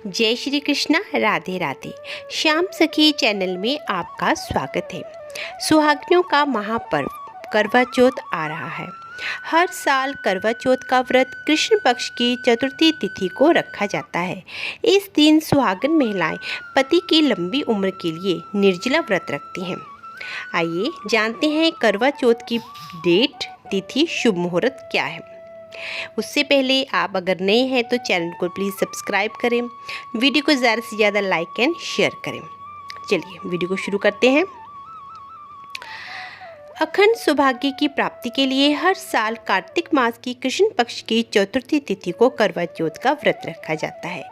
जय श्री कृष्णा, राधे राधे। श्याम सखी चैनल में आपका स्वागत है। सुहागिनों का महापर्व करवा चौथ आ रहा है। हर साल करवा चौथ का व्रत कृष्ण पक्ष की चतुर्थी तिथि को रखा जाता है। इस दिन सुहागिन महिलाएं पति की लंबी उम्र के लिए निर्जला व्रत रखती हैं। आइए जानते हैं करवा चौथ की डेट, तिथि, शुभ मुहूर्त क्या है। उससे पहले आप अगर नए हैं तो चैनल को प्लीज़ सब्सक्राइब करें, वीडियो को ज़्यादा से ज़्यादा लाइक एंड शेयर करें। चलिए वीडियो को शुरू करते हैं। अखंड सौभाग्य की प्राप्ति के लिए हर साल कार्तिक मास की कृष्ण पक्ष की चतुर्थी तिथि को करवा चौथ का व्रत रखा जाता है।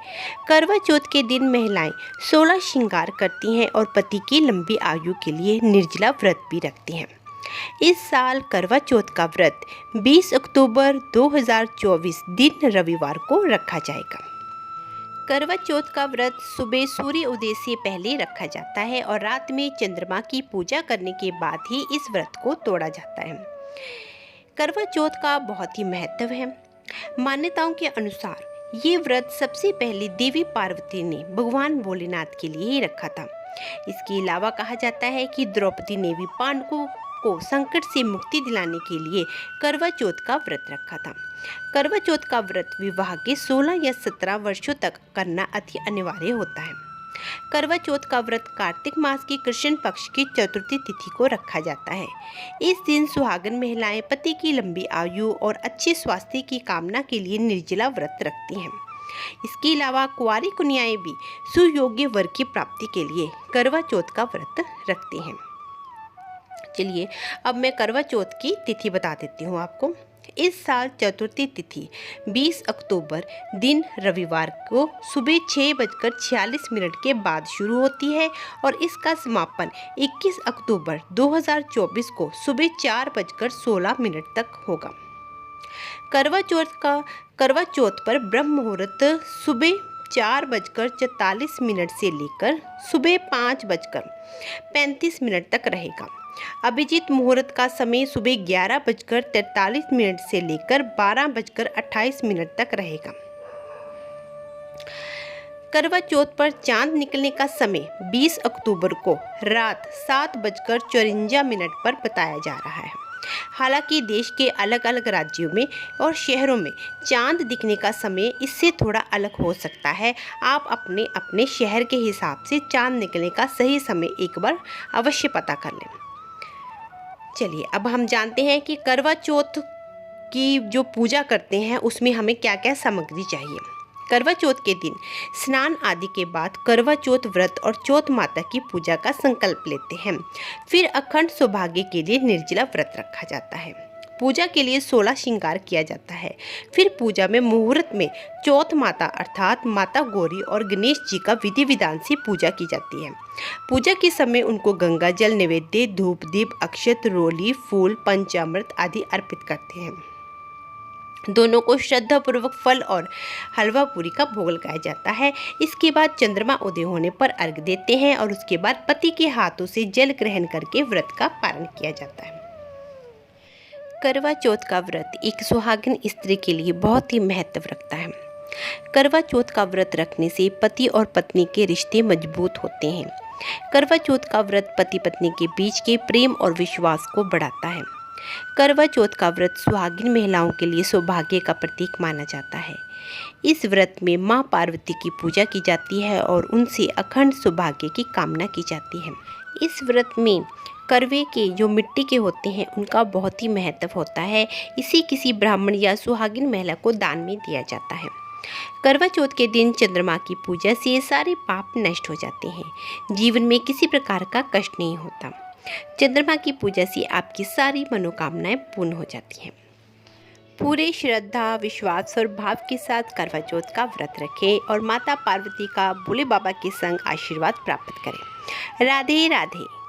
करवा चौथ के दिन महिलाएं 16 श्रृंगार करती हैं और पति की लंबी आयु के लिए निर्जला व्रत भी रखती हैं। इस साल करवा चौथ का व्रत 20 अक्टूबर 2024 दिन रविवार को रखा जाएगा। करवा चौथ का व्रत सुबह सूर्य उदय से पहले रखा जाता है और रात में चंद्रमा की पूजा करने के बाद ही इस व्रत को तोड़ा जाता है। करवा चौथ का बहुत ही महत्व है। मान्यताओं के अनुसार ये व्रत सबसे पहले देवी पार्वती ने भगवान भोलेनाथ के लिए ही रखा था। इसके अलावा कहा जाता है कि द्रौपदी ने भी पांडवों को संकट से मुक्ति दिलाने के लिए करवा चौथ का व्रत रखा था। करवा चौथ का व्रत विवाह के 16 या 17 वर्षों तक करना अति अनिवार्य होता है। करवा चौथ का व्रत कार्तिक मास की कृष्ण पक्ष की चतुर्थी तिथि को रखा जाता है। इस दिन सुहागिन महिलाएं पति की लंबी आयु और अच्छे स्वास्थ्य की कामना के लिए निर्जला व्रत रखती हैं। इसके अलावा कुंवारी कन्याएं भी सुयोग्य वर की प्राप्ति के लिए करवा चौथ का व्रत रखती हैं। चलिए अब मैं करवा चौथ की तिथि बता देती हूँ आपको। इस साल चतुर्थी तिथि 20 अक्टूबर दिन रविवार को सुबह 6:46 के बाद शुरू होती है और इसका समापन 21 अक्टूबर 2024 को सुबह 4:16 तक होगा। करवा चौथ पर ब्रह्म मुहूर्त सुबह 4:44 से लेकर सुबह 5:35 तक रहेगा। अभिजीत मुहूर्त का समय सुबह 11:43 से लेकर 12:28 तक रहेगा। करवा चौथ पर चांद निकलने का समय 20 अक्टूबर को रात 7:54 पर बताया जा रहा है। हालांकि देश के अलग अलग राज्यों में और शहरों में चांद दिखने का समय इससे थोड़ा अलग हो सकता है। आप अपने अपने शहर के हिसाब से चांद निकलने का सही समय एक बार अवश्य पता कर लें। चलिए अब हम जानते हैं कि करवा चौथ की जो पूजा करते हैं उसमें हमें क्या क्या सामग्री चाहिए। करवा चौथ के दिन स्नान आदि के बाद करवा चौथ व्रत और चौथ माता की पूजा का संकल्प लेते हैं। फिर अखंड सौभाग्य के लिए निर्जला व्रत रखा जाता है। पूजा के लिए 16 श्रृंगार किया जाता है। फिर पूजा में मुहूर्त में चौथ माता अर्थात माता गौरी और गणेश जी का विधि विधान से पूजा की जाती है। पूजा के समय उनको गंगा जल, नैवेद्य, धूप, दीप, अक्षत, रोली, फूल, पंचामृत आदि अर्पित करते हैं। दोनों को श्रद्धा पूर्वक फल और हलवा पूरी का भोग लगाया जाता है। इसके बाद चंद्रमा उदय होने पर अर्घ देते हैं और उसके बाद पति के हाथों से जल ग्रहण करके व्रत का पालन किया जाता है। करवा चौथ का व्रत एक सुहागिन स्त्री के लिए बहुत ही महत्व रखता है। करवा चौथ का व्रत रखने से पति और पत्नी के रिश्ते मजबूत होते हैं। करवा चौथ का व्रत पति पत्नी के बीच के प्रेम और विश्वास को बढ़ाता है। करवा चौथ का व्रत सुहागिन महिलाओं के लिए सौभाग्य का प्रतीक माना जाता है। इस व्रत में मां पार्वती की पूजा की जाती है और उनसे अखंड सौभाग्य की कामना की जाती है। इस व्रत में करवे के जो मिट्टी के होते हैं उनका बहुत ही महत्व होता है। इसे किसी ब्राह्मण या सुहागिन महिला को दान में दिया जाता है। करवा चौथ के दिन चंद्रमा की पूजा से सारे पाप नष्ट हो जाते हैं। जीवन में किसी प्रकार का कष्ट नहीं होता। चंद्रमा की पूजा से आपकी सारी मनोकामनाएं पूर्ण हो जाती हैं। पूरे श्रद्धा, विश्वास और भाव के साथ करवा चौथ का व्रत रखें और माता पार्वती का भोले बाबा के संग आशीर्वाद प्राप्त करें। राधे राधे।